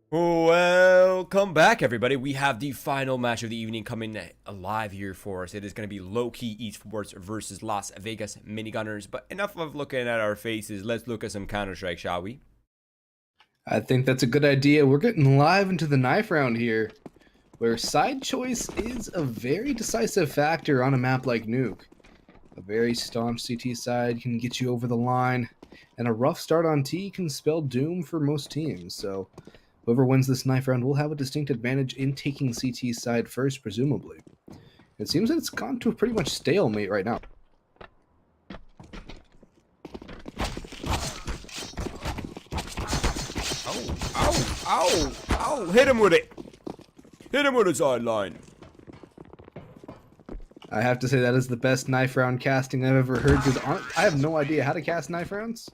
Welcome back, everybody. We have the final match of the evening coming alive here for us. It is going to be Lowkey Esports versus Las Vegas Minigunners. But enough of looking at our faces. Let's look at some Counter-Strike, shall we? I think that's a good idea. We're getting live into the knife round here, where side choice is a very decisive factor on a map like Nuke. A very staunch CT side can get you over the line, and a rough start on T can spell doom for most teams. So whoever wins this knife round will have a distinct advantage in taking CT side first, presumably. It seems that it's gone to a pretty much stalemate right now. Ow! Hit him with it! Hit him with the sideline! I have to say that is the best knife round casting I've ever heard, because I have no idea how to cast knife rounds.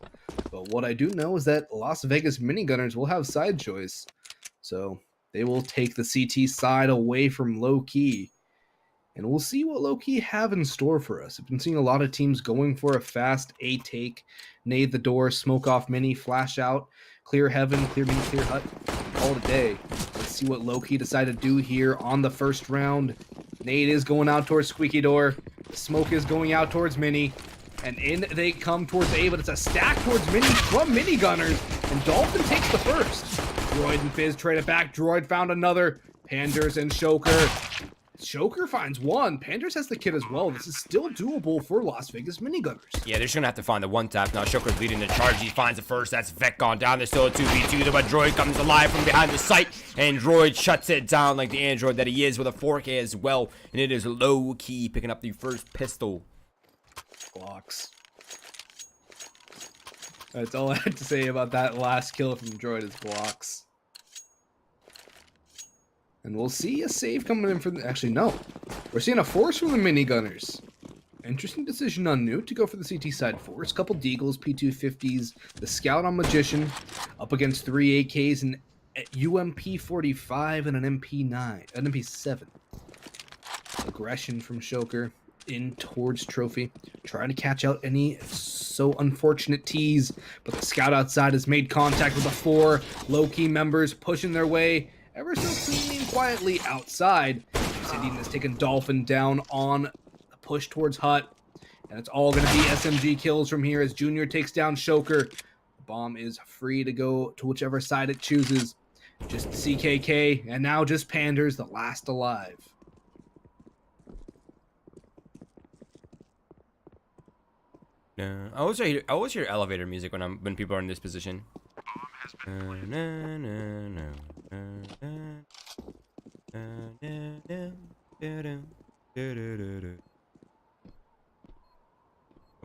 But what I do know is that Las Vegas Minigunners will have side choice. So they will take the CT side away from Lowkey. And we'll see what Lowkey have in store for us. I've been seeing a lot of teams going for a fast A-take, nade the door, smoke off mini, flash out, clear heaven, clear mini, clear hut, call it a day. Let's see what Lowkey decided to do here on the first round. Nade is going out towards Squeaky Door. Smoke is going out towards Mini. And in they come towards A, but it's a stack towards Mini from Minigunners. And Dolphin takes the first. Droid and Fizz trade it back. Droid found another. Panders and Shoker. Shoker finds one. Panders has the kit as well. This is still doable for Las Vegas Minigunners. Yeah, they're just gonna have to find the one tap now. Shoker's leading the charge. He finds the first. That's Vec gone down. There's still a 2v2, but Droid comes alive from behind the site, and Droid shuts it down like the android that he is with a 4K as well. And it is Lowkey picking up the first pistol. Blocks. That's all I had to say about that last kill from Droid is blocks. And we'll see a save coming in from actually, no. We're seeing a force from the Minigunners. Interesting decision on Newt to go for the CT side force. Couple Deagles, P250s, the Scout on Magician, up against 3 AKs, and UMP 45 and an MP9, an MP7. Aggression from Shoker in towards Trophy, trying to catch out any so unfortunate T's, but the Scout outside has made contact with the 4 Lowkey members, pushing their way ever so cleanly and quietly outside. Obsidian has taken Dolphin down on a push towards Hut, and it's all going to be SMG kills from here as Junior takes down Shoker. The bomb is free to go to whichever side it chooses. Just CKK, and now just Panders, the last alive. I always hear elevator music when people are in this position. Come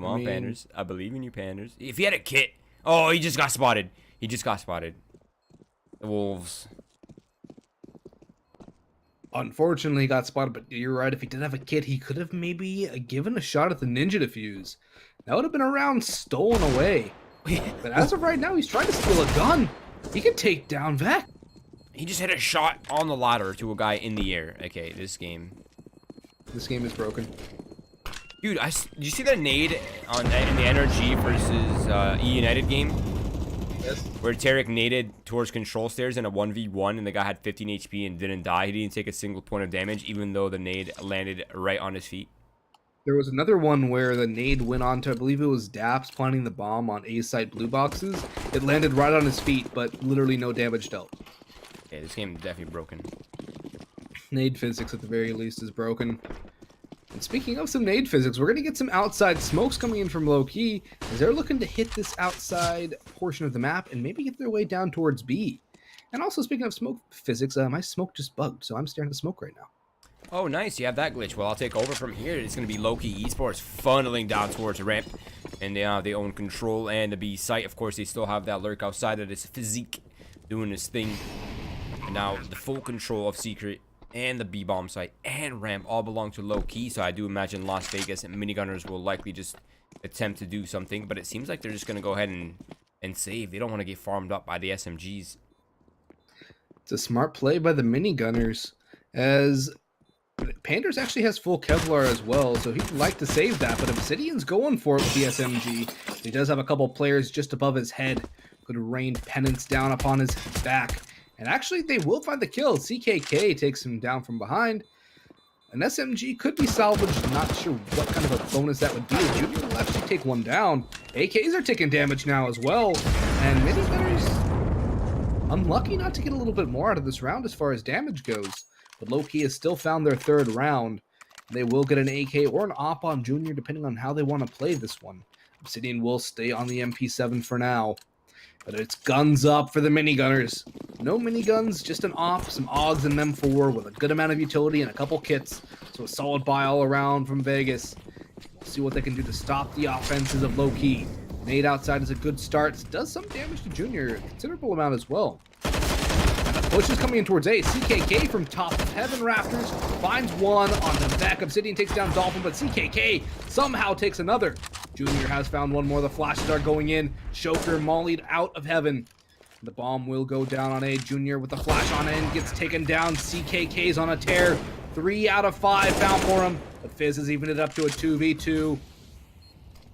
on, Panders. I believe in you, Panders. If he had a kit. Oh, he just got spotted. The Wolves. Unfortunately, he got spotted, but you're right. If he did have a kit, he could have maybe given a shot at the Ninja Defuse. That would have been a round stolen away. But as of right now, he's trying to steal a gun. He can take down Vec. He just hit a shot on the ladder to a guy in the air. Okay, this game is broken. Dude, did you see that nade in the NRG versus E United game? Yes. Where Tarek naded towards control stairs in a 1v1 and the guy had 15 HP and didn't die. He didn't take a single point of damage even though the nade landed right on his feet. There was another one where the nade went on to, I believe it was Daps planting the bomb on A site blue boxes. It landed right on his feet, but literally no damage dealt. Yeah, this game is definitely broken. Nade physics at the very least is broken. And speaking of some nade physics, we're going to get some outside smokes coming in from Lowkey as they're looking to hit this outside portion of the map and maybe get their way down towards B. And also, speaking of smoke physics, my smoke just bugged, so I'm staring at the smoke right now. Oh, nice. You have that glitch. Well, I'll take over from here. It's going to be Lowkey Esports funneling down towards the ramp. And they have their own control and the B site. Of course, they still have that lurk outside of this physique doing this thing. And now the full control of Secret and the B-bomb site and ramp all belong to Lowkey. So I do imagine Las Vegas and Minigunners will likely just attempt to do something. But it seems like they're just going to go ahead and save. They don't want to get farmed up by the SMGs. It's a smart play by the Minigunners, as Panders actually has full Kevlar as well, so he'd like to save that, but Obsidian's going for it with the SMG. He does have a couple players just above his head. Could have rained penance down upon his back And actually, they will find the kill. CKK takes him down from behind. An SMG could be salvaged. Not sure what kind of a bonus that would be. Junior will actually take one down. AKs are taking damage now as well. And Minigunners unlucky not to get a little bit more out of this round as far as damage goes. But Lowkey has still found their third round. They will get an AK or an op on Junior depending on how they want to play this one. Obsidian will stay on the MP7 for now. But it's guns up for the Minigunners. No miniguns, just an op, some AUGs and an M4 with a good amount of utility and a couple kits. So a solid buy all around from Vegas. We'll see what they can do to stop the offenses of Lowkey. Nade outside is a good start. Does some damage to Junior, a considerable amount as well. And the push is coming in towards A. CKK from top of heaven rafters finds one on the back. Obsidian takes down Dolphin, but CKK somehow takes another. Junior has found one more. The flashes are going in. Shoker mollied out of heaven. The bomb will go down on A. Junior with the flash on in gets taken down. CKK's on a tear. 3 out of 5 found for him. But Fizz has evened it up to a 2v2.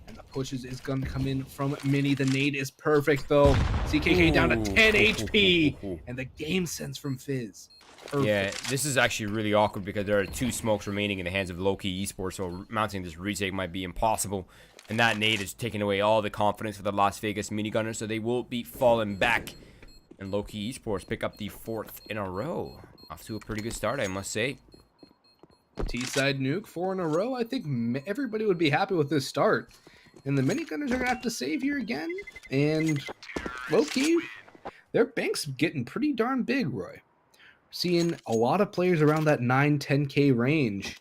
And the pushes is going to come in from Mini. The nade is perfect though. CKK down to 10 HP. And the game sense from Fizz. Perfect. Yeah, this is actually really awkward because there are 2 smokes remaining in the hands of Lowkey Esports, so mounting this retake might be impossible. And that nade is taking away all the confidence for the Las Vegas Minigunners, so they will be falling back. And Lowkey Esports pick up the 4th in a row. Off to a pretty good start, I must say. T-side nuke 4 in a row. I think everybody would be happy with this start. And the Minigunners are going to have to save here again. And Lowkey, their bank's getting pretty darn big, Roy. Seeing a lot of players around that 9-10K range.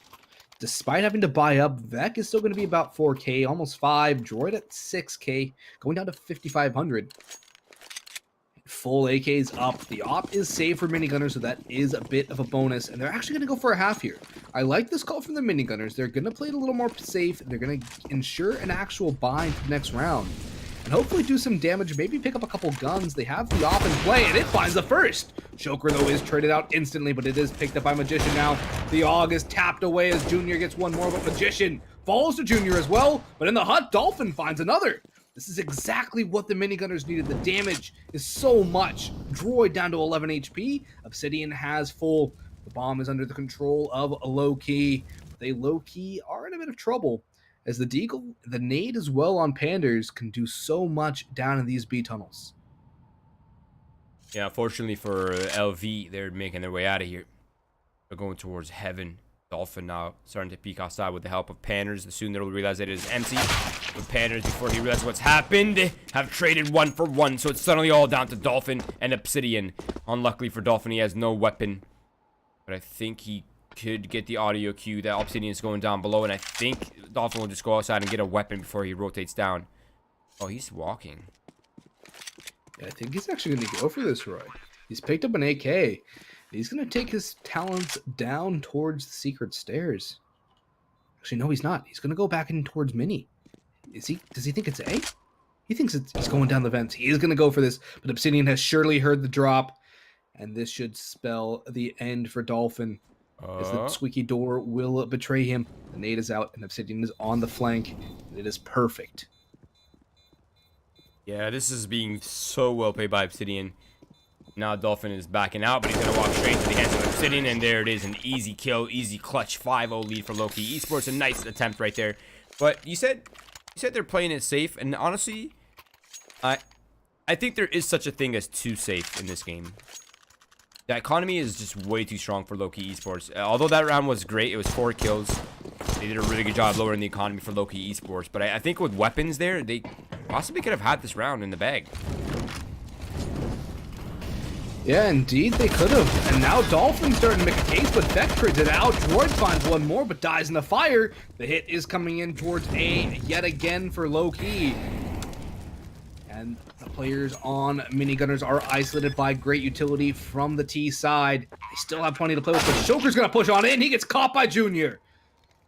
Despite having to buy up, Vec is still going to be about 4K, almost 5. Droid at 6K, going down to 5,500. Full AK's up. The op is saved for Minigunners, so that is a bit of a bonus. And they're actually going to go for a half here. I like this call from the Minigunners. They're going to play it a little more safe. They're going to ensure an actual buy for the next round. And hopefully do some damage, maybe pick up a couple guns. They have the op in play, and it finds the first. Shoker, though, is traded out instantly, but it is picked up by Magician now. The AUG is tapped away as Junior gets one more, but Magician falls to Junior as well. But in the hut, Dolphin finds another. This is exactly what the Minigunners needed. The damage is so much. Droid down to 11 HP. Obsidian has full. The bomb is under the control of Lowkey. They low-key are in a bit of trouble, as the Deagle, the nade as well on Panders can do so much down in these B tunnels. Yeah, fortunately for LV, they're making their way out of here. They're going towards heaven. Dolphin now starting to peek outside with the help of Panders. Soon they'll realize that it is empty. But Panders, before he realizes what's happened, have traded 1 for 1. So it's suddenly all down to Dolphin and Obsidian. Unluckily for Dolphin, he has no weapon. But I think he could get the audio cue that Obsidian is going down below, and I think Dolphin will just go outside and get a weapon before he rotates down. Oh, he's walking. Yeah, I think he's actually going to go for this, Roy. He's picked up an AK. He's going to take his talents down towards the secret stairs. Actually, no, he's not. He's going to go back in towards Mini. Does he think it's A? He thinks he's going down the vents. He is going to go for this, but Obsidian has surely heard the drop, and this should spell the end for Dolphin. As the squeaky door will betray him. The nade is out, and Obsidian is on the flank. And it is perfect. Yeah, this is being so well played by Obsidian. Now Dolphin is backing out, but he's going to walk straight to the hands of Obsidian, and there it is. An easy kill, easy clutch, 5-0 lead for Lowkey Esports. A nice attempt right there. But you said they're playing it safe, and honestly, I think there is such a thing as too safe in this game. The economy is just way too strong for Lowkey Esports. Although that round was great, it was 4 kills. They did a really good job lowering the economy for Lowkey Esports. But I think with weapons there, they possibly could have had this round in the bag. Yeah, indeed they could have. And now Dolphin's starting to make a case, but Beck trades it out. Droid finds one more, but dies in the fire. The hit is coming in towards A yet again for Lowkey. And the players on Minigunners are isolated by great utility from the T side. They still have plenty to play with, but Shoker's going to push on in. He gets caught by Junior.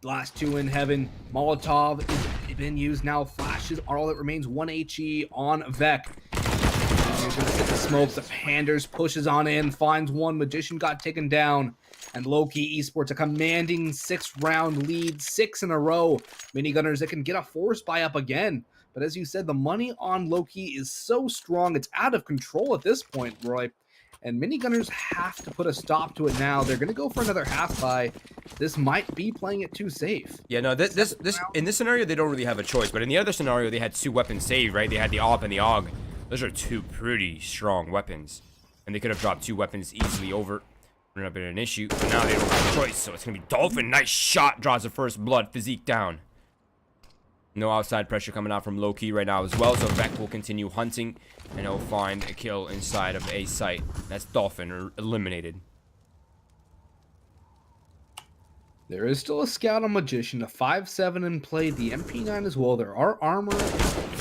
Last 2 in heaven. Molotov is been used now. Flashes are all that remains. 1 HE on Vec. Junior's going to sit the smokes. The Panders pushes on in. Finds one. Magician got taken down. And Lowkey Esports a commanding 6-round lead. 6 in a row. Minigunners that can get a force buy up again. But as you said, the money on Lowkey is so strong, it's out of control at this point, Roy. And Minigunners have to put a stop to it now. They're going to go for another half buy. This might be playing it too safe. Yeah, no, this in this scenario they don't really have a choice, but in the other scenario they had 2 weapons saved, right? They had the AWP and the AUG. Those are 2 pretty strong weapons, and they could have dropped 2 weapons easily over. Would not been an issue, but now they don't have a choice, so it's gonna be Dolphin. Nice shot, draws the first blood. Physique down. No outside pressure coming out from Lowkey right now as well, so Vec will continue hunting, and he'll find a kill inside of a site. That's Dolphin eliminated. There is still a scout on Magician, a 5-7 in play, the MP9 as well. There are armor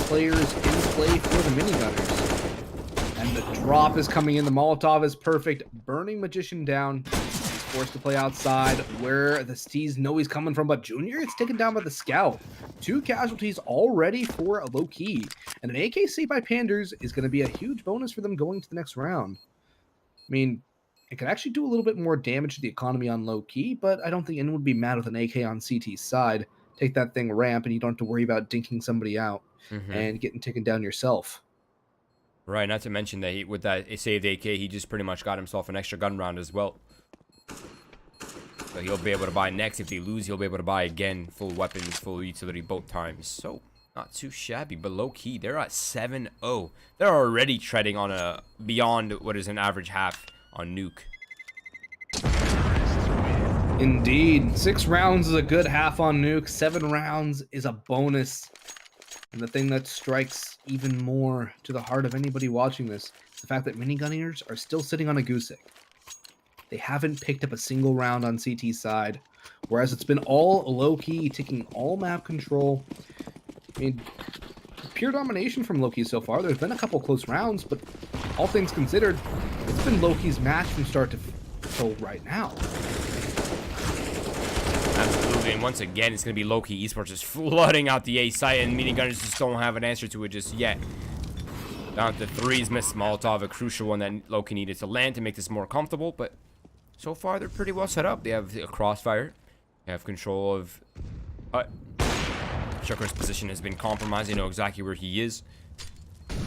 players in play for the Minigunners. And the drop is coming in. The Molotov is perfect, burning Magician down. He's forced to play outside where the Steez know he's coming from, but Junior gets taken down by the scout. 2 casualties already for a Lowkey. And an AKC by Panders is going to be a huge bonus for them going to the next round. I mean, it could actually do a little bit more damage to the economy on Lowkey, but I don't think anyone would be mad with an AK on CT's side. Take that thing ramp, and you don't have to worry about dinking somebody out and getting taken down yourself. Right, not to mention that with that saved AK, he just pretty much got himself an extra gun round as well. So he'll be able to buy next. If they lose, he'll be able to buy again. Full weapons, full utility both times. So, not too shabby, but low-key, they're at 7-0. They're already treading on a beyond what is an average half on Nuke. Indeed. 6 rounds is a good half on Nuke. 7 rounds is a bonus. And the thing that strikes even more to the heart of anybody watching this is the fact that Minigunners are still sitting on a goose egg. They haven't picked up a single round on CT's side, whereas it's been all Lowkey, taking all map control. I mean, pure domination from Lowkey so far. There's been a couple close rounds, but all things considered, it's been Lowkey's match from start to till right now. Absolutely, and once again, it's going to be Lowkey Esports just flooding out the A site, and Minigunners just don't have an answer to it just yet. Down to 3s, missed Molotov, a crucial one that Lowkey needed to land to make this more comfortable, but so far they're pretty well set up. They have a crossfire, they have control of... Shucker's position has been compromised, they know exactly where he is. There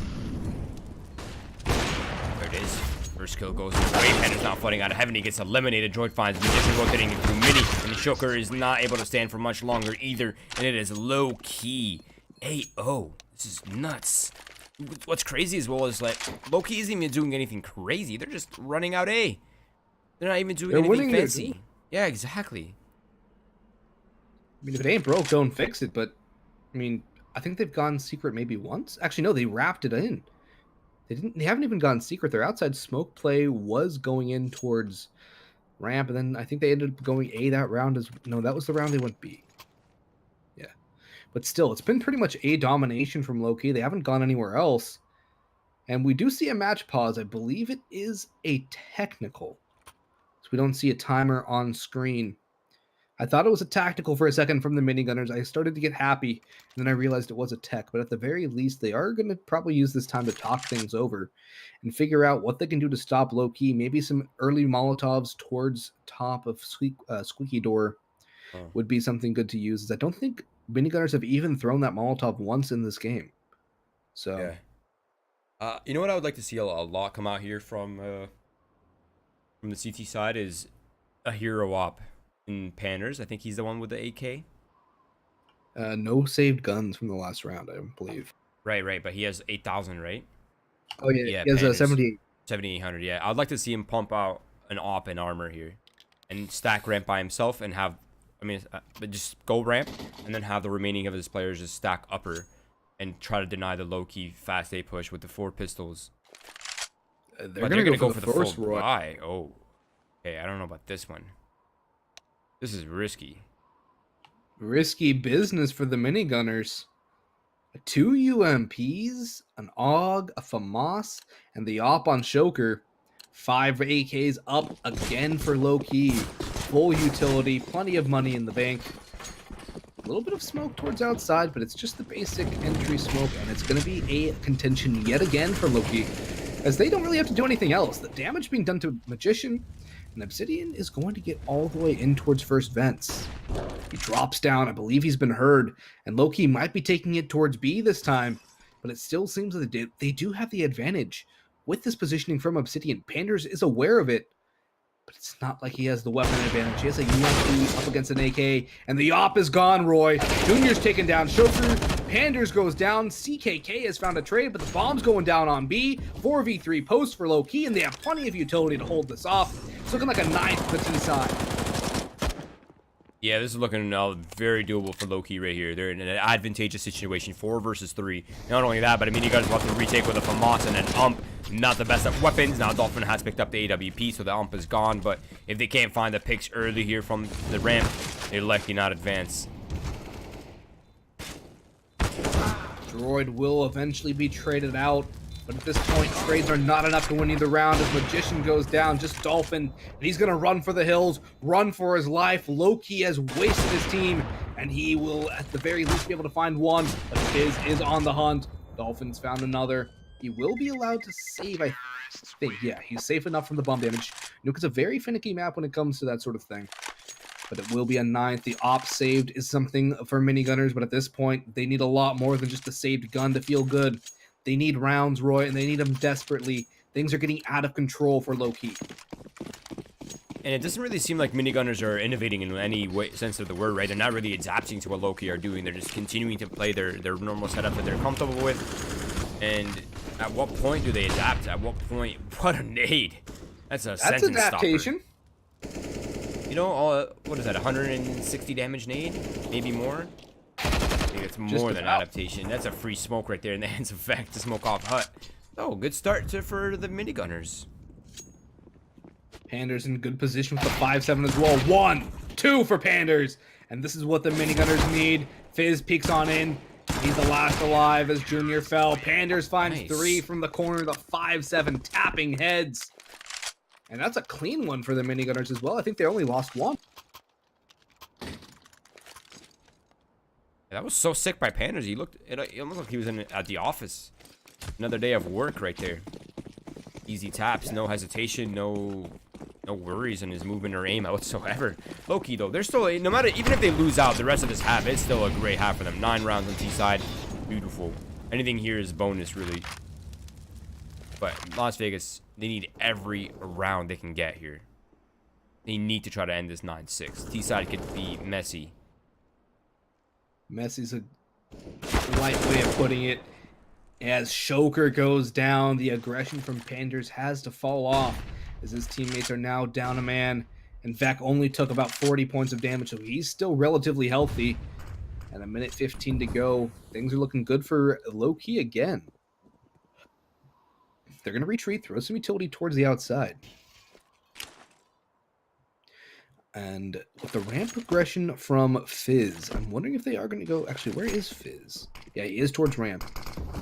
it is. First kill goes away. Panda's not flooding out of heaven. He gets eliminated. Droid finds Magician rotating through Mini. And Shoker is not able to stand for much longer either. And it is Lowkey. 8-0. This is nuts. What's crazy as well is like Lowkey isn't even doing anything crazy. They're just running out A. They're not even doing anything fancy. Yeah, exactly. I mean, if it ain't broke, don't fix it. But, I mean, I think they've gone secret maybe once. Actually, no, they wrapped it in. They haven't even gone secret. Their outside smoke play was going in towards ramp, and then I think they ended up going A that round as no, that was the round they went B. Yeah. But still, it's been pretty much A domination from Lowkey. They haven't gone anywhere else. And we do see a match pause. I believe it is a technical. So we don't see a timer on screen. I thought it was a tactical for a second from the Minigunners. I started to get happy, and then I realized it was a tech. But at the very least, they are going to probably use this time to talk things over and figure out what they can do to stop Lowkey. Maybe some early Molotovs towards top of Squeaky Door would be something good to use. I don't think Minigunners have even thrown that Molotov once in this game. So, yeah. You know what I would like to see a lot come out here from the CT side is a hero op. In Panners, I think he's the one with the AK. No saved guns from the last round, I believe. Right, but he has 8,000, right? Oh, yeah, he has a 78. 7,800, yeah. I'd like to see him pump out an op in armor here. And stack ramp by himself and have, just go ramp and then have the remaining of his players just stack upper and try to deny the Lowkey fast A push with the 4 pistols. They're going to go for the full buy. Oh, okay, I don't know about this one. This is risky. Risky business for the Minigunners. 2 UMPs, an AUG, a FAMAS, and the op on Shoker. 5 AKs up again for Lowkey. Full utility, plenty of money in the bank. A little bit of smoke towards outside, but it's just the basic entry smoke, and it's going to be a contention yet again for Lowkey, as they don't really have to do anything else. The damage being done to Magician, and Obsidian is going to get all the way in towards first vents. He drops down. I believe he's been heard. And Lowkey might be taking it towards B this time. But it still seems that they do have the advantage with this positioning from Obsidian, Panders is aware of it, but it's not like he has the weapon advantage. He has a UMP up against an AK, and the op is gone, Roy. Junior's taken down Shoker. Panders goes down. CKK has found a trade, but the bomb's going down on B. 4v3 post for Lowkey, and they have plenty of utility to hold this off. It's looking like a 9th for the T side. Yeah, this is looking very doable for Lowkey right here. They're in an advantageous situation, 4 versus 3. Not only that, but I mean, you guys will have to retake with a FAMAS and an ump. Not the best of weapons. Now Dolphin has picked up the AWP, so the ump is gone. But if they can't find the picks early here from the ramp, they're likely not advance. Droid will eventually be traded out, but at this point, trades are not enough to win either round as Magician goes down. Just Dolphin, and he's going to run for the hills, run for his life. Lowkey has wasted his team, and he will, at the very least, be able to find one, but Fizz is on the hunt. Dolphin's found another. He will be allowed to save, I think. Yeah, he's safe enough from the bomb damage. Nuke is a very finicky map when it comes to that sort of thing. But it will be a 9th. The op saved is something for Minigunners, but at this point, they need a lot more than just a saved gun to feel good. They need rounds, Roy, and they need them desperately. Things are getting out of control for Lowkey. And it doesn't really seem like Minigunners are innovating in any way, sense of the word, right? They're not really adapting to what Lowkey are doing. They're just continuing to play their normal setup that they're comfortable with. And at what point do they adapt? At what point? What a nade. That's a sentence adaptation. Stopper. You know, what is that, 160 damage nade? Maybe more? I think it's more than adaptation. That's a free smoke right there in the hands of Vec to smoke off Hut. Oh, good start for the Minigunners. Panders in good position with the 5-7 as well. 1, 2 for Panders. And this is what the Minigunners need. Fizz peeks on in. He's the last alive as Junior fell. Panders finds 3 from the corner. The 5-7 tapping heads. And that's a clean one for the Minigunners as well. I think they only lost 1. That was so sick by Panders. He looked, it almost like he was at the office. Another day of work right there. Easy taps, no hesitation, no worries in his movement or aim whatsoever. Lowkey though, they're still, no matter, even if they lose out the rest of this half, it's still a great half for them. 9 rounds on T side, beautiful. Anything here is bonus really. But Las Vegas, they need every round they can get here. They need to try to end this 9-6. T side could be messy. Messy's a light way of putting it. As Shoker goes down, the aggression from Panders has to fall off as his teammates are now down a man. And Vec only took about 40 points of damage, so he's still relatively healthy. And 1:15 to go. Things are looking good for Lowkey again. They're going to retreat, throw some utility towards the outside. And with the ramp progression from Fizz, I'm wondering if they are going to go... Actually, where is Fizz? Yeah, he is towards ramp.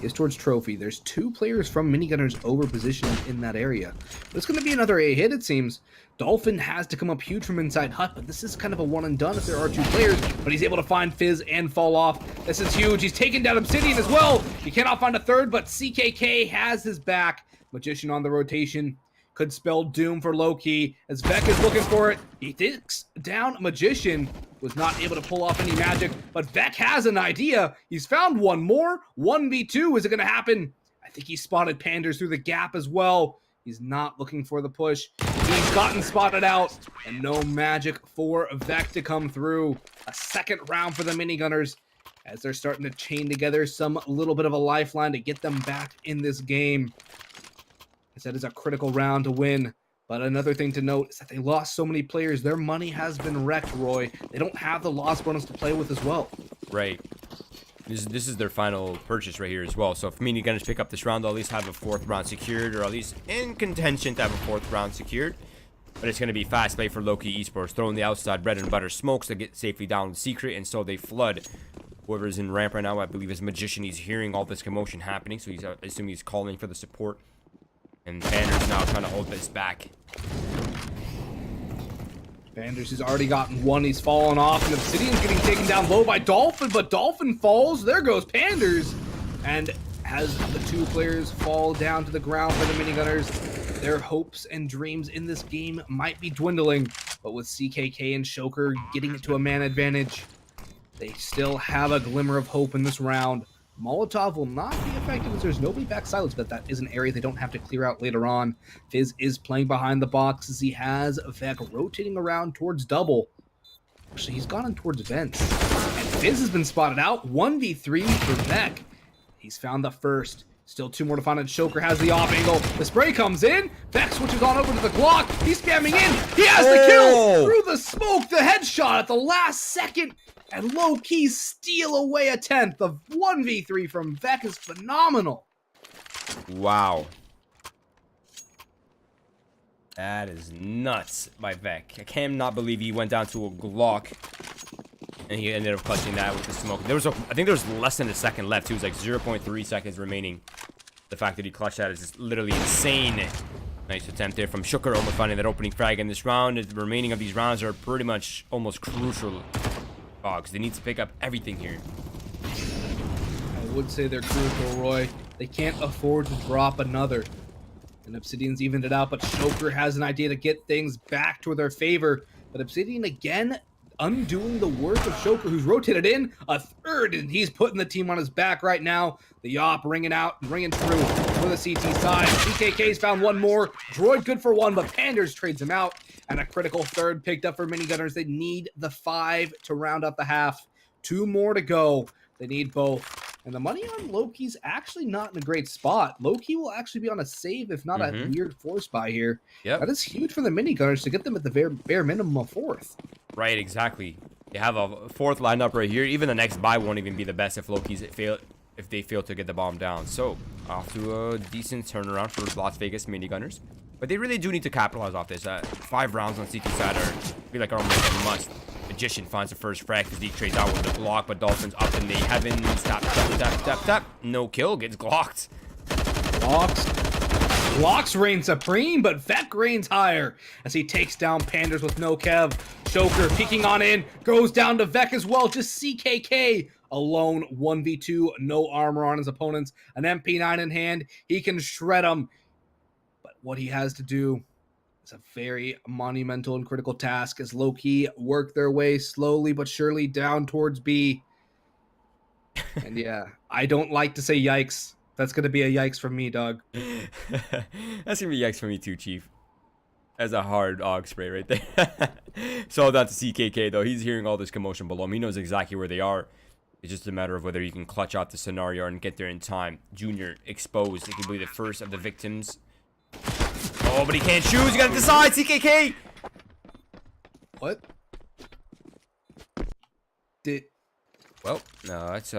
He is towards trophy. There's 2 players from Minigunners over positioned in that area. But it's going to be another A hit, it seems. Dolphin has to come up huge from inside Hut, but this is kind of a one and done if there are 2 players. But he's able to find Fizz and fall off. This is huge. He's taken down Obsidian as well. He cannot find a third, but CKK has his back. Magician on the rotation. Could spell doom for Lowkey as Vec is looking for it. He takes down Magician. Was not able to pull off any magic, but Vec has an idea. He's found one more. 1v2. Is it going to happen? I think he spotted Panders through the gap as well. He's not looking for the push. He's gotten spotted out, and no magic for Vec to come through. A second round for the Minigunners as they're starting to chain together some little bit of a lifeline to get them back in this game. That is a critical round to win. But another thing to note is that they lost so many players. Their money has been wrecked, Roy. They don't have the loss bonus to play with as well. Right. This is their final purchase right here as well. So if Minigunners pick up this round, they'll at least have a 4th round secured, or at least in contention to have a 4th round secured. But it's going to be fast play for Lowkey Esports, throwing the outside bread and butter smokes to get safely down the secret, and so they flood. Whoever's in ramp right now, I believe is Magician. He's hearing all this commotion happening, so he's assuming he's calling for the support. And Panders now trying to hold this back. Panders has already gotten 1. He's fallen off, and Obsidian's getting taken down low by Dolphin, but Dolphin falls. There goes Panders. And as the 2 players fall down to the ground for the Minigunners, their hopes and dreams in this game might be dwindling. But with CKK and Shoker getting it to a man advantage, they still have a glimmer of hope in this round. Molotov will not be effective as there's nobody back silos, but that is an area they don't have to clear out later on. Fizz is playing behind the box as he has Vec rotating around towards double. Actually, he's gone in towards vents. And Fizz has been spotted out. 1v3 for Vec. He's found the first. Still 2 more to find, and Shoker has the off angle. The spray comes in. Vec switches on over to the Glock. He's spamming in. He has the kill through the smoke. The headshot at the last second. And Lowkey steal away a 10th. The 1v3 from Vec is phenomenal. Wow. That is nuts by Vec. I cannot believe he went down to a Glock. And he ended up clutching that with the smoke. I think there was less than a second left. It was like 0.3 seconds remaining. The fact that he clutched that is just literally insane. Nice attempt there from Shoker, almost finding that opening frag in this round. The remaining of these rounds are pretty much almost crucial. Boggs, they need to pick up everything here. I would say they're crucial, Roy. They can't afford to drop another. And Obsidian's evened it out, but Shoker has an idea to get things back to their favor. But Obsidian again undoing the work of Shoker, who's rotated in a third, and he's putting the team on his back right now. The Yop ringing out and ringing through for the CT side. CKK's found one more. Droid good for one, but Panders trades him out. And a critical third picked up for Minigunners. They need the 5 to round up the half. 2 more to go. They need both. And the money on Lowkey's actually not in a great spot. Lowkey will actually be on a save, if not a weird force buy here. Yep. That is huge for the Minigunners to get them at the bare minimum of 4th. Right, exactly. They have a 4th lineup right here. Even the next buy won't even be the best if if they fail to get the bomb down. So, off to a decent turnaround for Las Vegas Minigunners. But they really do need to capitalize off this. 5 rounds on CT side are almost a must. Magician finds the first frag. Physique trades out with the Glock, but Dolphins up in the heavens. Tap, tap, tap, tap, tap. No kill, gets glocked. Glocks reign supreme, but Vec reigns higher as he takes down Panders with no Kev. Shoker peeking on in, goes down to Vec as well. Just CKK alone, 1v2, no armor on his opponents. An MP9 in hand, he can shred them. But what he has to do is a very monumental and critical task as Lowkey work their way slowly but surely down towards B. And yeah, I don't like to say yikes. That's going to be a yikes from me, dog. That's going to be yikes for me too, Chief. That's a hard AUG spray right there. So that's CKK, though. He's hearing all this commotion below him. He knows exactly where they are. It's just a matter of whether he can clutch out the scenario and get there in time. Junior exposed. He can be the first of the victims. Oh, but he can't choose. You got to decide, CKK. What? Well, no, that's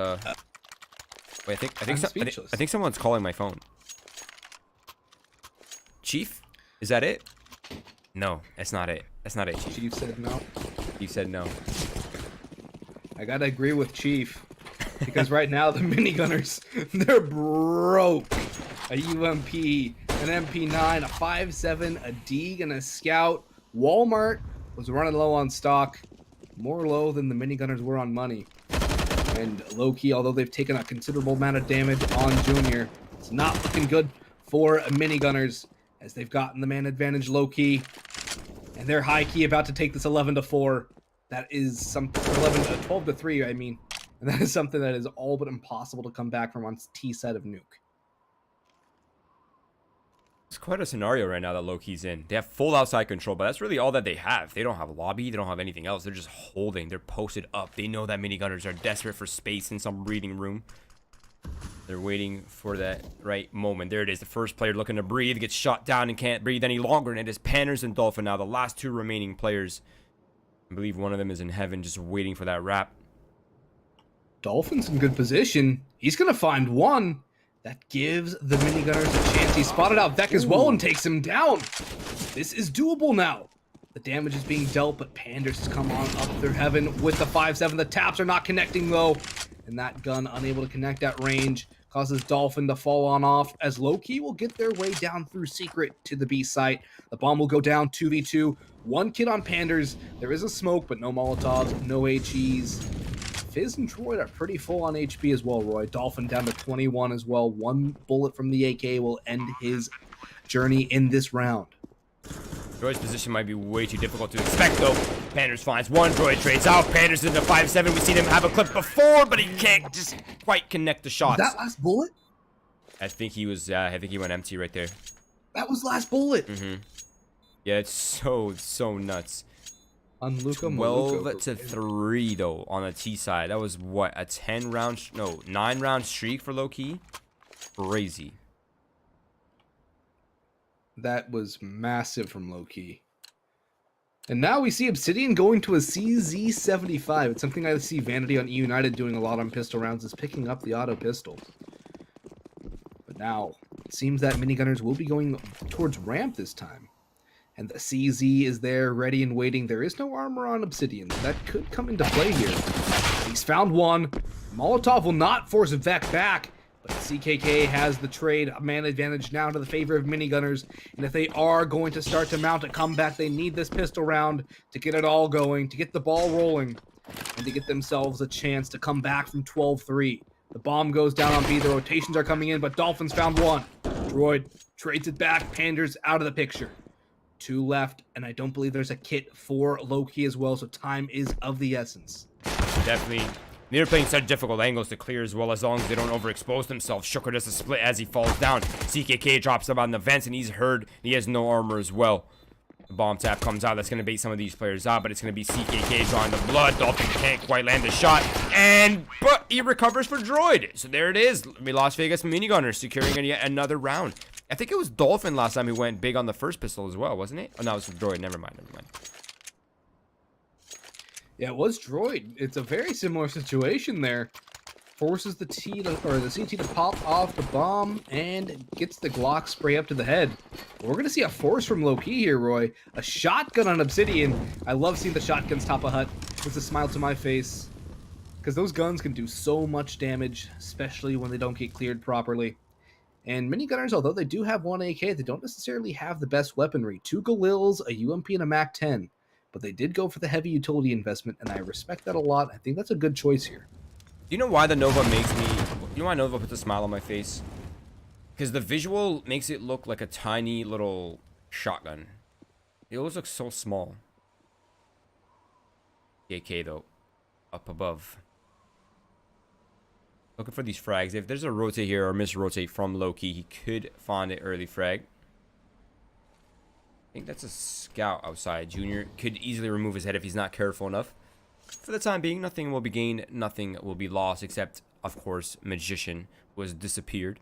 wait, I think someone's calling my phone. Chief, is that it? No, that's not it. That's not it, Chief. Chief said no. Chief said no. I gotta agree with Chief because right now the Minigunners, they're broke. A UMP, an MP9, a 5.7, a Deeg, and a Scout. Walmart was running low on stock, more low than the Minigunners were on money. And Lowkey, although they've taken a considerable amount of damage on Junior, it's not looking good for Minigunners as they've gotten the man advantage Lowkey. And they're high key about to take this 11-4. That is something, 12-3, I mean. And that is something that is all but impossible to come back from on T side of Nuke. It's quite a scenario right now that Lowkey's in. They have full outside control, but that's really all that they have. They don't have lobby. They don't have anything else. They're just holding. They're posted up. They know that Minigunners are desperate for space in some breathing room. They're waiting for that right moment. There it is. The first player looking to breathe gets shot down and can't breathe any longer. And it is Panders and Dolphin now, the last 2 remaining players. I believe one of them is in heaven just waiting for that wrap. Dolphin's in good position. He's going to find one. That gives the Minigunners a chance. He spotted out Vec as well and takes him down. This is doable now. The damage is being dealt, but Panders has come on up through heaven with the 5.7. The taps are not connecting, though. And that gun, unable to connect at range, causes Dolphin to fall on off, as Lowkey will get their way down through secret to the B site. The bomb will go down 2v2. 1 kid on Panders. There is a smoke, but no Molotovs, no HEs. Fizz and Droid are pretty full on HP as well, Roy. Dolphin down to 21 as well. 1 bullet from the AK will end his journey in this round. Droid's position might be way too difficult to expect, though. Panders finds one. Droid trades out. Panders into 5-7. We've seen him have a clip before, but he can't just quite connect the shots. Was that last bullet? I think he was. I think he went empty right there. That was last bullet. Yeah, it's so nuts. On Luka 12 to 3 though on the T side. That was what, a 9-round streak for Lowkey. Crazy. That was massive from Lowkey. And now we see Obsidian going to a CZ75. It's something I see Vanity on E United doing a lot on pistol rounds, is picking up the auto pistol. But now it seems that Minigunners will be going towards ramp this time. And the CZ is there, ready and waiting. There is no armor on Obsidian. That could come into play here. He's found one. Molotov will not force Vec back. But CKK has the trade, a man advantage now to the favor of Minigunners. And if they are going to start to mount a comeback, they need this pistol round to get it all going, to get the ball rolling, and to get themselves a chance to come back from 12-3. The bomb goes down on B. The rotations are coming in, but Dolphins found one. Droid trades it back. Panders out of the picture. 2 left, and I don't believe there's a kit for Lowkey as well, so time is of the essence. Definitely. They're playing such difficult angles to clear as well, as long as they don't overexpose themselves. Shooker does a split as he falls down. CKK drops him on the vents, and he's hurt. He has no armor as well. The bomb tap comes out. That's going to bait some of these players out, but it's going to be CKK drawing the blood. Dolphin can't quite land the shot, but he recovers for Droid. So there it is. Las Vegas Minigunners securing yet another round. I think it was Dolphin last time he went big on the first pistol as well, wasn't it? Oh, no, it was Droid. Never mind. Yeah, it was Droid. It's a very similar situation there. Forces the CT to pop off the bomb and gets the Glock spray up to the head. We're going to see a force from Lowkey here, Roy. A shotgun on Obsidian. I love seeing the shotguns top a hut. Puts a smile to my face. Because those guns can do so much damage, especially when they don't get cleared properly. And Minigunners, although they do have 1 AK, they don't necessarily have the best weaponry. 2 Galils, a UMP, and a MAC-10. But they did go for the heavy utility investment, and I respect that a lot. I think that's a good choice here. You know why the Nova makes me... You know why Nova puts a smile on my face? Because the visual makes it look like a tiny little shotgun. It always looks so small. AK, though. Up above. Looking for these frags. If there's a rotate here or mis-rotate from Lowkey, he could find an early frag. I think that's a scout outside. Junior could easily remove his head if he's not careful enough. For the time being, nothing will be gained, nothing will be lost, except, of course, Magician was disappeared.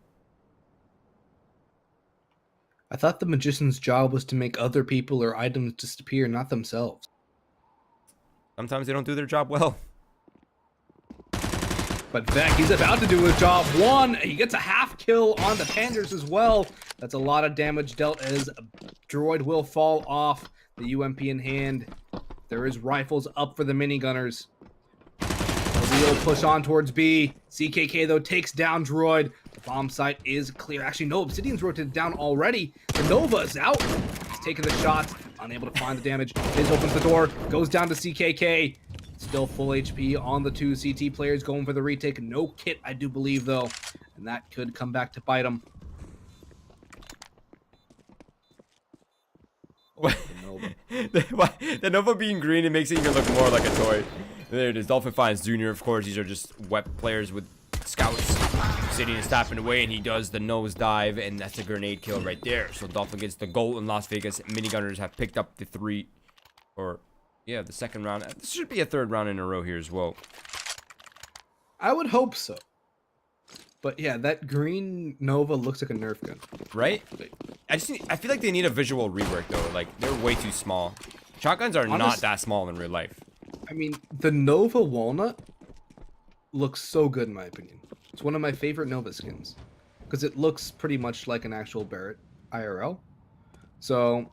I thought the Magician's job was to make other people or items disappear, not themselves. Sometimes they don't do their job well. But Vec, he's about to do his job. He gets a half kill on the Panders as well. That's a lot of damage dealt as Droid will fall off. The UMP in hand. There is rifles up for the Minigunners. We'll push on towards B. CKK, though, takes down Droid. The bomb site is clear. Actually, no, Obsidian's rotated down already. The Nova is out. He's taking the shots. Unable to find the damage. His opens the door. Goes down to CKK. Still full HP on the 2 CT players. Going for the retake. No kit, I do believe, though. And that could come back to bite him. What? The Nova being green, it makes it even look more like a toy. There it is. Dolphin finds Junior, of course. These are just wep players with scouts. Obsidian is tapping away, and he does the nose dive, and that's a grenade kill right there. So Dolphin gets the goal in Las Vegas. Minigunners have picked up the the second round. This should be a 3rd round in a row here as well. I would hope so. But yeah, that green Nova looks like a Nerf gun. Right? I feel like they need a visual rework, though. Like, they're way too small. Shotguns are not that small in real life. I mean, the Nova Walnut looks so good, in my opinion. It's one of my favorite Nova skins. Because it looks pretty much like an actual Barrett IRL. So,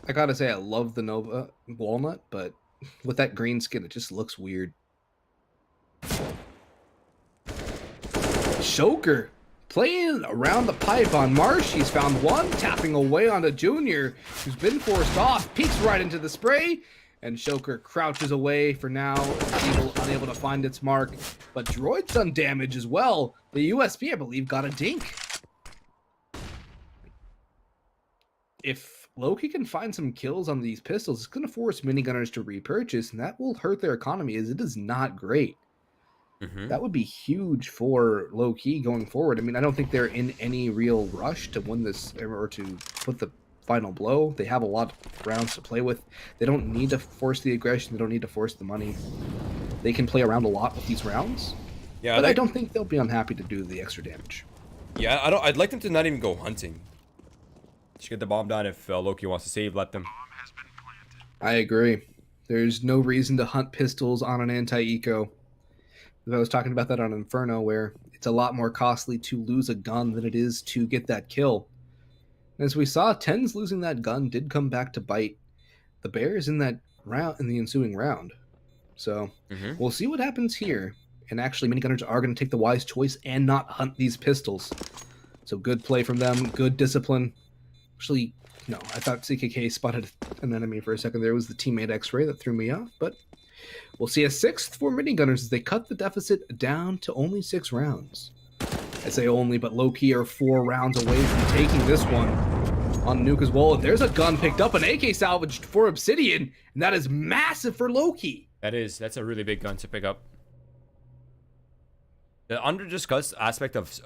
I gotta say, I love the Nova Walnut, but with that green skin, it just looks weird. Shoker playing around the pipe on Marsh. He's found one, tapping away on the Junior, who's been forced off, peeks right into the spray, and Shoker crouches away for now, unable to find its mark. But Droid's done damage as well. The USP, I believe, got a dink. If Lowkey can find some kills on these pistols, it's going to force Minigunners to repurchase, and that will hurt their economy as it is not great. That would be huge for Lowkey going forward. I mean, I don't think they're in any real rush to win this or to put the final blow. They have a lot of rounds to play with. They don't need to force the aggression. They don't need to force the money. They can play around a lot with these rounds. Yeah, but I don't think they'll be unhappy to do the extra damage. Yeah, I'd like them to not even go hunting. Just get the bomb down. If Lowkey wants to save, let them. I agree. There's no reason to hunt pistols on an anti-eco. I was talking about that on Inferno, where it's a lot more costly to lose a gun than it is to get that kill. And as we saw, Tens losing that gun did come back to bite the Bears in that round, in the ensuing round. So we'll see what happens here. And actually, Minigunners are going to take the wise choice and not hunt these pistols. So good play from them, good discipline. Actually, no, I thought CKK spotted an enemy for a second there. It was the teammate X-Ray that threw me off, but we'll see a 6th for Minigunners as they cut the deficit down to only 6 rounds. I say only, but Lowkey are 4 rounds away from taking this one on Nuke as well. There's a gun picked up, an AK salvaged for Obsidian, and that is massive for Lowkey. That's a really big gun to pick up. The under-discussed aspect of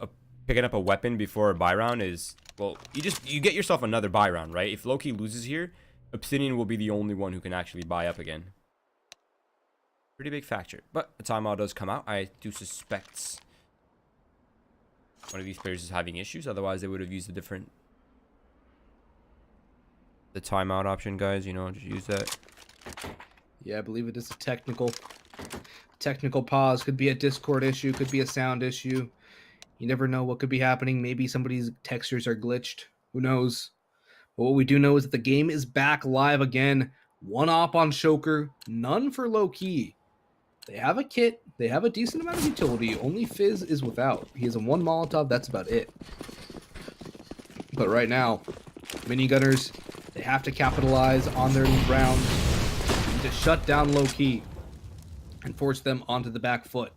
picking up a weapon before a buy round is, well, you get yourself another buy round, right? If Lowkey loses here, Obsidian will be the only one who can actually buy up again. Pretty big factor. But a timeout does come out. I do suspect one of these players is having issues. Otherwise, they would have used the timeout option, guys. You know, just use that. Yeah, I believe it is a technical pause. Could be a Discord issue. Could be a sound issue. You never know what could be happening. Maybe somebody's textures are glitched. Who knows? But what we do know is that the game is back live again. 1 op on Shoker. None for Lowkey. They have a kit. They have a decent amount of utility. Only Fizz is without. He has a 1 Molotov. That's about it. But right now, Minigunners, they have to capitalize on their round to shut down Lowkey and force them onto the back foot.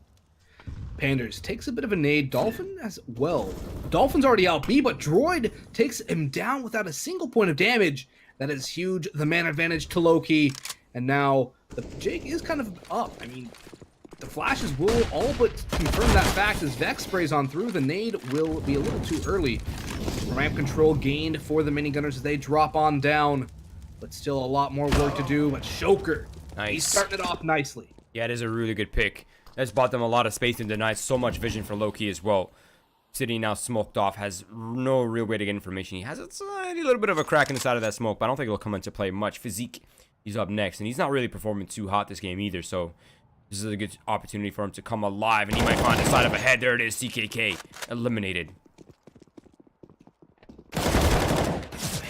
Panders takes a bit of a nade. Dolphin as well. Dolphin's already out B, but Droid takes him down without a single point of damage. That is huge. The man advantage to Lowkey. And now the Jake is kind of up. I mean, the flashes will all but confirm that fact as Vex sprays on through. The nade will be a little too early. Ramp control gained for the Minigunners as they drop on down. But still a lot more work to do. But Shoker, nice. He's starting it off nicely. Yeah, it is a really good pick. That's bought them a lot of space and denied so much vision for Lowkey as well. City now smoked off, has no real way to get information. He has a tiny little bit of a crack in the side of that smoke, but I don't think it'll come into play much. Physique, he's up next, and he's not really performing too hot this game either, so this is a good opportunity for him to come alive, and he might find the side of a head. There it is, CKK, eliminated.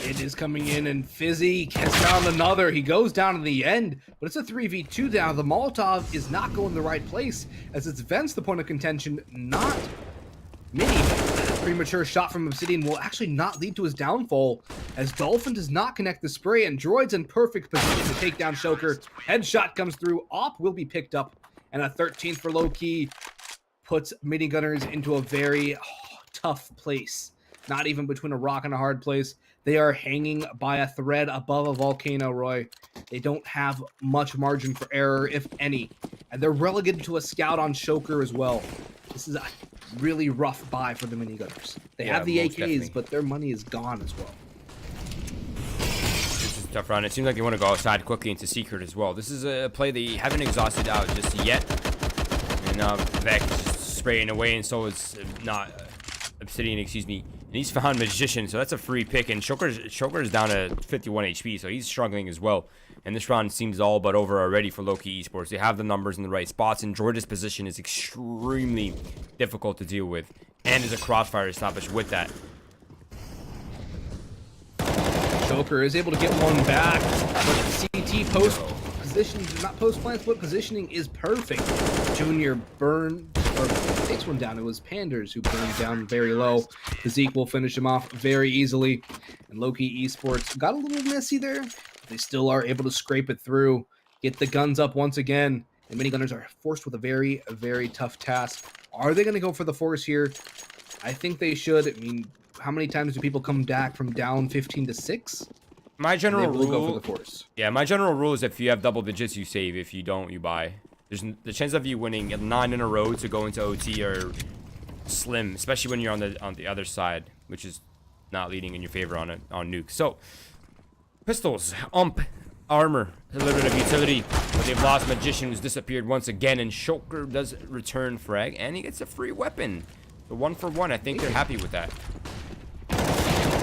It is coming in, and Fizzy has found another. He goes down in the end, but it's a 3v2 down. The Molotov is not going the right place, as it's Vents the point of contention, not Mini. Premature shot from Obsidian will actually not lead to his downfall, as Dolphin does not connect the spray, and Droid's in perfect position to take down Shoker. Headshot comes through. Op will be picked up, and a 13th for Lowkey puts Minigunners into a very tough place. Not even between a rock and a hard place. They are hanging by a thread above a volcano, Roy. They don't have much margin for error, if any. And they're relegated to a scout on Shoker as well. This is a really rough buy for the Minigunners. They have the AKs, definitely, but their money is gone as well. This is a tough round. It seems like they want to go outside quickly into Secret as well. This is a play they haven't exhausted out just yet. And Vex spraying away, and so is not Obsidian, excuse me. And he's found Magician, so that's a free pick. And Shoker's down to 51 HP, so he's struggling as well. And this round seems all but over already for Lowkey Esports. They have the numbers in the right spots, and George's position is extremely difficult to deal with. And there's a crossfire established with that. Shoker is able to get one back, but CT post position, not post plant, but positioning is perfect. Junior burned, or takes one down. It was Panders who burned down very low. Physique will finish him off very easily. And Lowkey Esports got a little messy there. They still are able to scrape it through, get the guns up once again. And Minigunners are forced with a very, very tough task. Are they going to go for the force here? I think they should. I mean, how many times do people come back from down 15 to 6? My general They will go rule, for the force. yeah, my general rule is if you have double digits, you save. If you don't, you buy. There's the chance of you winning 9 in a row to go into OT are slim, especially when you're on the other side, which is not leading in your favor on nuke. So, pistols, armor, a little bit of utility, but they've lost Magician, who's disappeared once again, and Shulker does return frag, and he gets a free weapon. The 1 for 1, I think they're happy with that.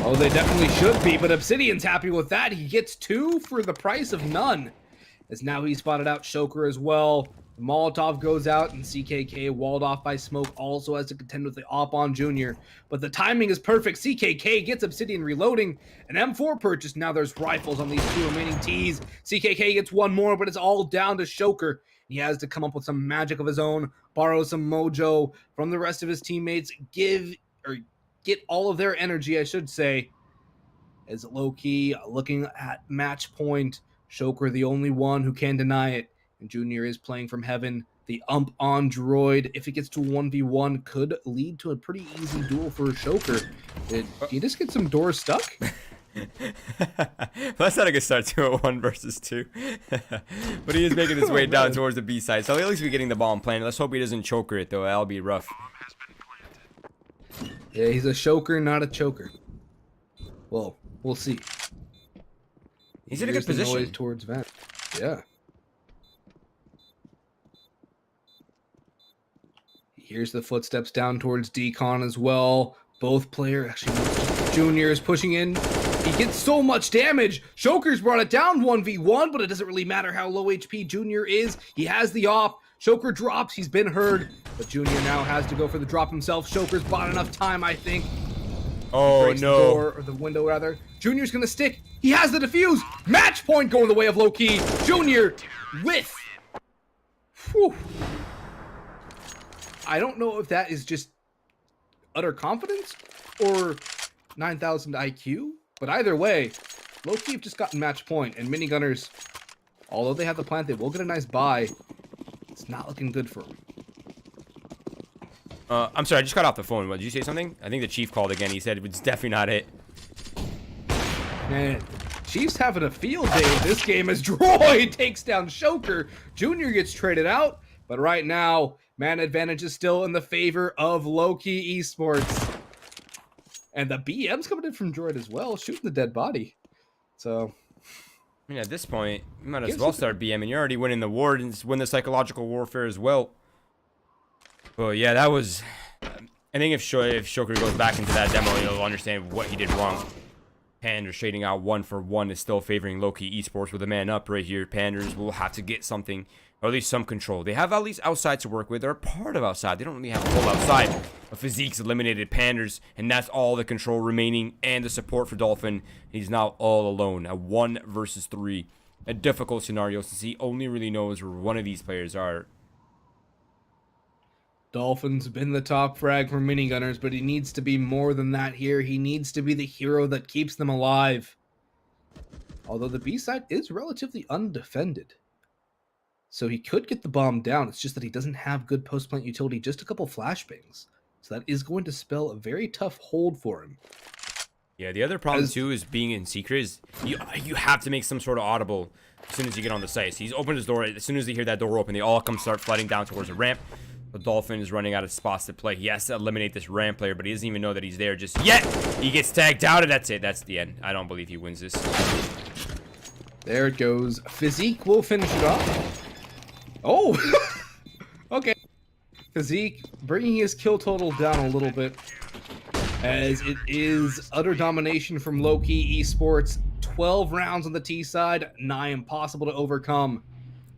Oh, they definitely should be, but Obsidian's happy with that. He gets 2 for the price of none. As now he spotted out Shulker as well. The Molotov goes out, and CKK, walled off by smoke, also has to contend with the Op-On Jr. But the timing is perfect. CKK gets Obsidian reloading. An M4 purchase. Now there's rifles on these 2 remaining Ts. CKK gets 1 more, but it's all down to Shulker. He has to come up with some magic of his own, borrow some mojo from the rest of his teammates, get all of their energy, I should say. As Lowkey looking at match point, Shulker the only one who can deny it. And Junior is playing from heaven. The on droid, if it gets to 1v1, could lead to a pretty easy duel for Shulker. Did he just get some doors stuck? That's not a good start to a 1 versus 2. But he is making his way down towards the B side. So at least we're getting the bomb planted. Let's hope he doesn't choker it, though. That'll be rough. Yeah, he's a Shulker, not a choker. Well, we'll see. He's in a good position. Noise towards vent. Yeah. Here's the footsteps down towards Decon as well. Both players, actually, Junior is pushing in. He gets so much damage. Shulker's brought it down 1v1, but it doesn't really matter how low HP Junior is. He has the op. Shulker drops. He's been heard. But Junior now has to go for the drop himself. Shulker's bought enough time, I think. Oh, Breaks no. the door, or the window, rather. Junior's going to stick. He has the defuse. Match point going the way of Lowkey. Junior with... Whew. I don't know if that is just utter confidence or 9,000 IQ, but either way, Lowkey have just gotten match point, and Minigunners, although they have the plant, they will get a nice buy. It's not looking good for them. I'm sorry, I just got off the phone. What, did you say something? I think the Chief called again. He said it's definitely not it. Man, Chiefs having a field day in this game as Droid takes down Shulker. Junior gets traded out, but right now, man advantage is still in the favor of Lowkey Esports. And the BM's coming in from Droid as well, shooting the dead body. So, I mean, at this point, you might as well start BM, and you're already winning the war and win the psychological warfare as well. But yeah, that was... I think if Shulker goes back into that demo, he'll understand what he did wrong. Panders trading out 1 for 1 is still favoring Lowkey Esports with a man up right here. Panders will have to get something, or at least some control. They have at least outside to work with. They're a part of outside. They don't really have a whole outside. But Physique's eliminated Panders, and that's all the control remaining and the support for Dolphin. He's now all alone. A 1 versus 3. A difficult scenario since he only really knows where one of these players are. Dolphin's been the top frag for Minigunners, but he needs to be more than that here. He needs to be the hero that keeps them alive. Although the B side is relatively undefended. So he could get the bomb down. It's just that he doesn't have good post-plant utility, just a couple flashbangs. So that is going to spell a very tough hold for him. Yeah, the other problem too is being in secret is you have to make some sort of audible as soon as you get on the site. So he's opened his door. As soon as they hear that door open, they all start flooding down towards the ramp. The Dolphin is running out of spots to play. He has to eliminate this ramp player, but he doesn't even know that he's there just yet. He gets tagged out, and that's it. That's the end. I don't believe he wins this. There it goes. Physique will finish it off. Oh! Okay. Physique bringing his kill total down a little bit, as it is utter domination from Lowkey Esports. 12 rounds on the T side, 9 impossible to overcome.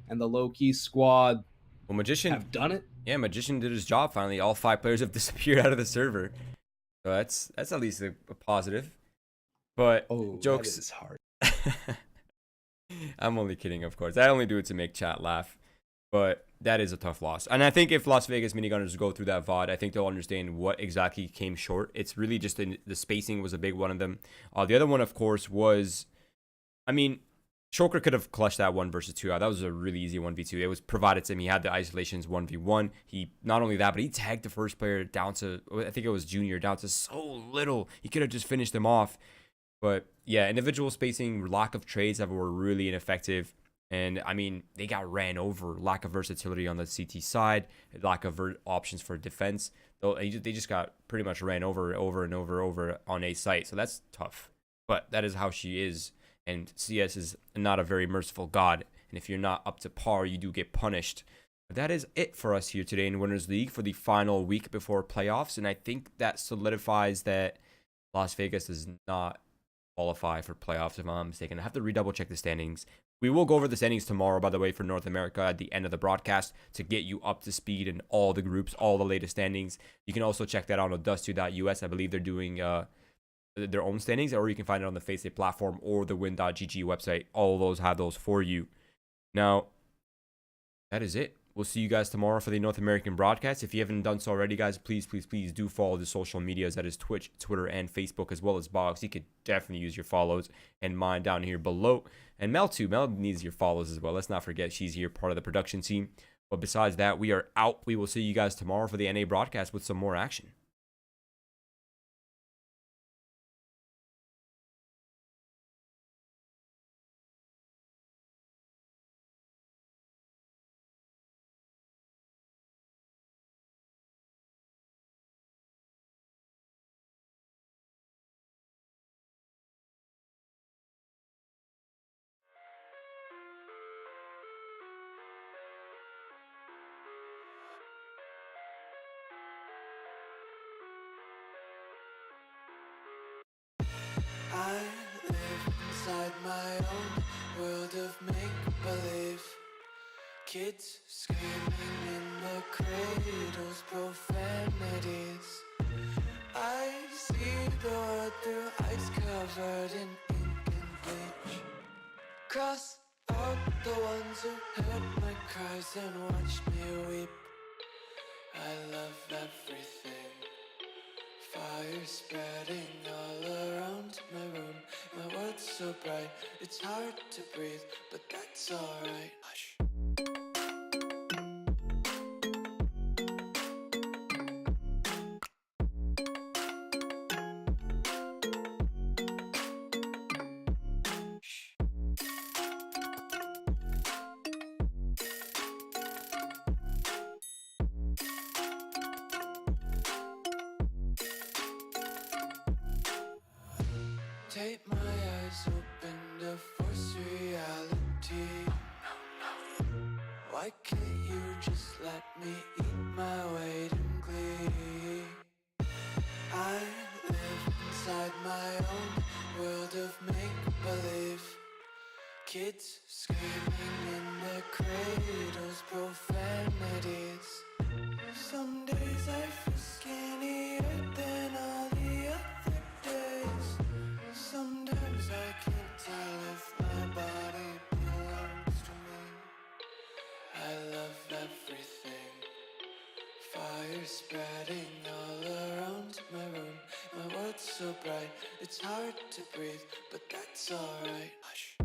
And the Lowkey squad have done it. Yeah, Magician did his job finally. All 5 players have disappeared out of the server. So that's at least a positive. But jokes. That is hard. I'm only kidding, of course. I only do it to make chat laugh. But that is a tough loss. And I think if Las Vegas Minigunners go through that VOD, I think they'll understand what exactly came short. It's really just the spacing was a big one of them. The other one, of course, was... I mean... Shulker could have clutched that 1 versus 2 out. That was a really easy 1v2. It was provided to him. He had the isolations 1v1. He, not only that, but he tagged the first player down to, I think it was Junior, down to so little. He could have just finished him off. But yeah, individual spacing, lack of trades that were really ineffective. And I mean, they got ran over. Lack of versatility on the CT side, lack of options for defense. They just got pretty much ran over and over on a site. So that's tough. But that is how she is. And CS is not a very merciful god. And if you're not up to par, you do get punished. But that is it for us here today in Winners League for the final week before playoffs. And I think that solidifies that Las Vegas does not qualify for playoffs, if I'm not mistaken. I have to redouble check the standings. We will go over the standings tomorrow, by the way, for North America at the end of the broadcast to get you up to speed in all the groups, all the latest standings. You can also check that out on dust2.us. I believe they're doing their own standings, or you can find it on the Faceit platform or the win.gg website. All of those have those for you. Now, that is it. We'll see you guys tomorrow for the North American broadcast. If you haven't done so already, guys, please do follow the social medias. That is Twitch, Twitter, and Facebook, as well as Boggs. You could definitely use your follows and mine down here below. And Mel, too. Mel needs your follows as well. Let's not forget she's here, part of the production team. But besides that, we are out. We will see you guys tomorrow for the NA broadcast with some more action. I live inside my own world of make-believe. Kids screaming in the cradles, profanities. I see the world through ice covered in ink and bleach. Cross out the ones who heard my cries and watched me weep. I love everything. Fire spreading all around my room. My world's so bright, it's hard to breathe, but that's alright. Hush. Take my eyes open to force reality. Why can't you just let me eat my weight in glee? I live inside my own world of make-believe. Kids screaming in the cradles, profanities. Some days I feel skinnier than all the other days. Sometimes I can't tell if my body belongs to me. I love everything. Fire spreading all around my room. My world's so bright, it's hard to breathe, but that's alright. Hush.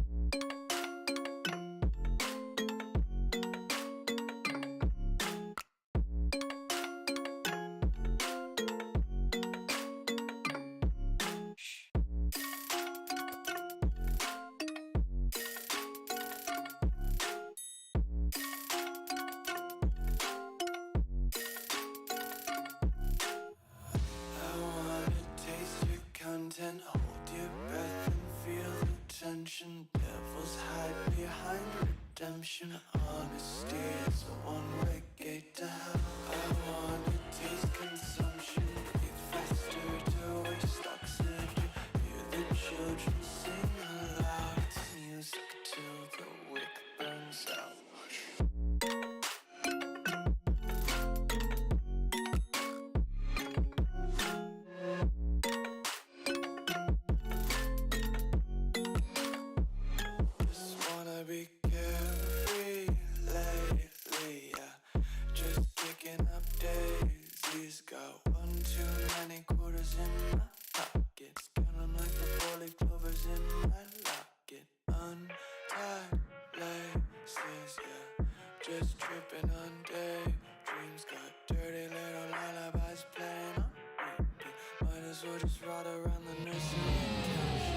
Hold your breath and feel the tension. Devils hide behind redemption. Honesty is a one-way gate to hell. I wanna taste consumption. Breathe faster to waste oxygen. Hear the children sing aloud. It's music till the wick burns out. Be carefree lately, yeah. Just picking up daisies. Got one too many quarters in my pocket. Spin 'em like the four-leaf clovers in my locket. Untied laces, yeah. Just tripping on day dreams. Got dirty little lullabies playing on repeat. Might as well just ride around the nursery.